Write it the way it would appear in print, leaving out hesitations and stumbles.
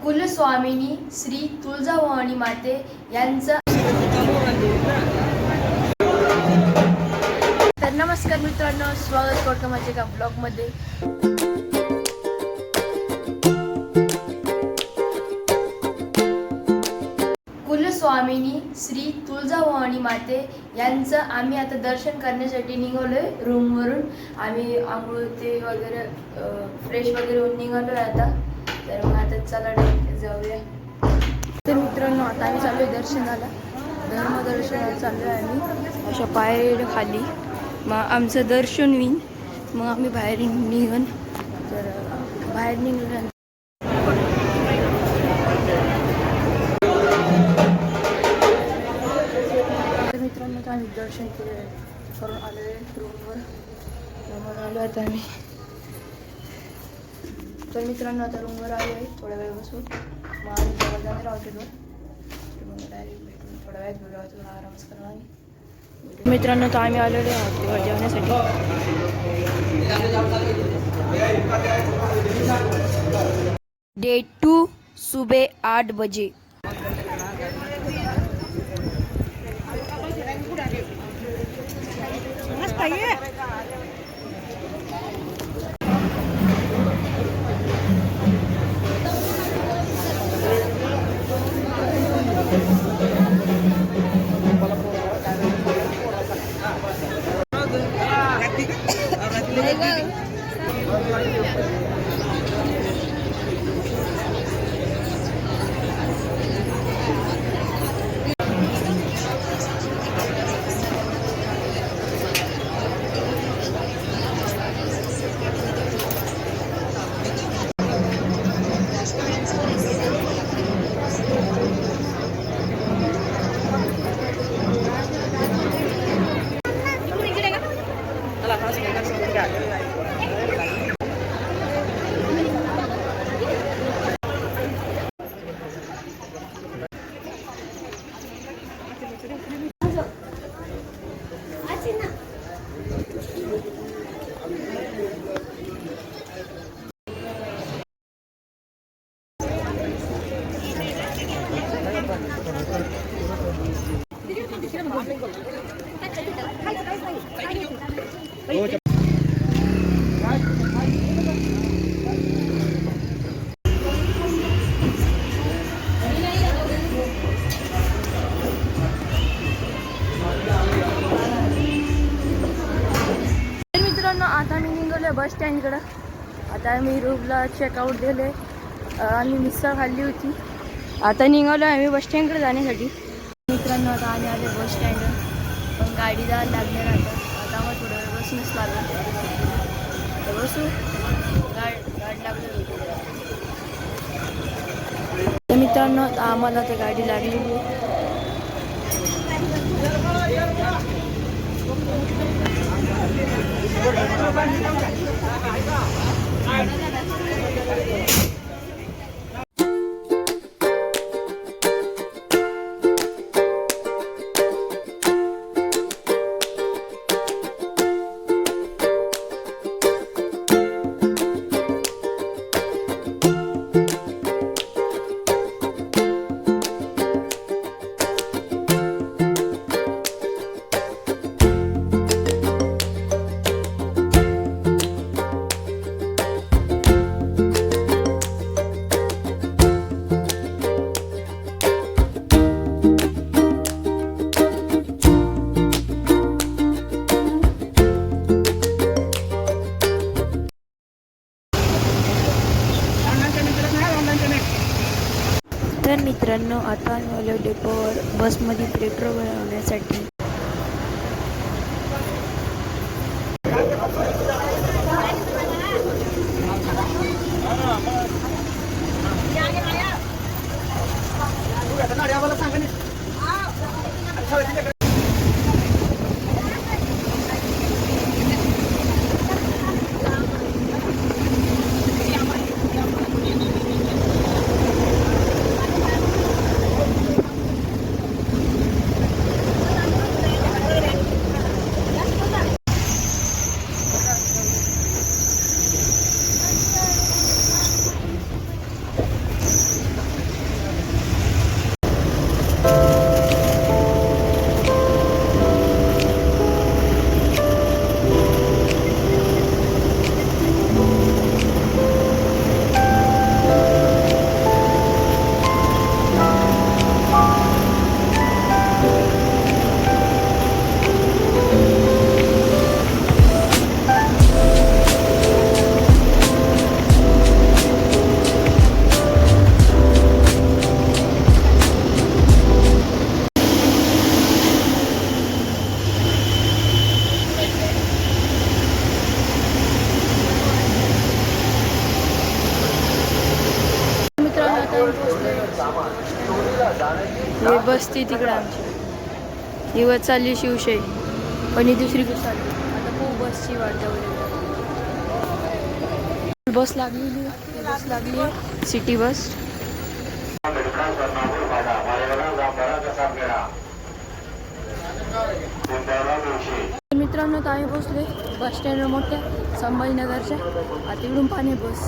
कुलस्वामिनी श्री तुळजाभवानी माते यांचं. तर नमस्कार मित्रांनो, स्वागत करतो माझ्या एका ब्लॉगमध्ये. कुलस्वामिनी श्री तुळजाभवानी माते यांचं आम्ही आता दर्शन करण्यासाठी निघालोय. रूमवरून आम्ही आंघोळ ते वगैरे फ्रेश वगैरे होऊन निघालोय आता. तर मग आता चला डायरेक्ट जाऊया. तर मित्रांनो, आता आम्ही चालू आहे दर्शनाला. धर्मदर्शनाला चाललो आहे आम्ही. अशा पायऱ्या खाली मग आमचं दर्शन होईल. मग आम्ही बाहेर निघन. तर बाहेर निघल्यानंतर मित्रांनो तर आम्ही दर्शन करून आलो आहे रूमवर आलो आता आम्ही. तर मित्रांनो आता रूमवर आलो आहे. थोड्या वेळ बसून मग आम्ही जवळ जाणार हॉटेलवर. तर मग डायरेक्ट भेटून थोड्या वेळात बोलू. थोडा आरामच करणार आम्ही. मित्रांनो तर आम्ही आलेलो आहे हॉटेलवर जेवण्यासाठी. डे 2 सुबह 8 बजे. आता मी निघालो बस स्टँडकडं. आता मी रूमला चेकआउट दिले. आम्ही मिसळ खाल्ली होती. आता निघालो आम्ही बस स्टँडकडे जाण्यासाठी. मित्रांनो आता आम्ही आले बस स्टँडवर. पण गाडी जायला लागणार आता मग थोडं वेळ बसूनच लागलं. तर बसू. गाडी लागली. तर मित्रांनो आम्हाला ते गाडी लागलेली आहे. तर मित्रांनो आता आलो डेपोवर बसमध्ये पेट्रोल भरवण्यासाठी. आता आम्ही पोहोचलोय हे बसती तिकडे आमची ही बस चालली शिवशाही पण ही दुसरी बस चालली आता खूप बसची वाट लावली बस लागली सिटी बस मित्रांनो तर आम्ही पोहोचले बस स्टँडवर मोठ्या संभाजीनगरच्या आता इकडून पाणी बस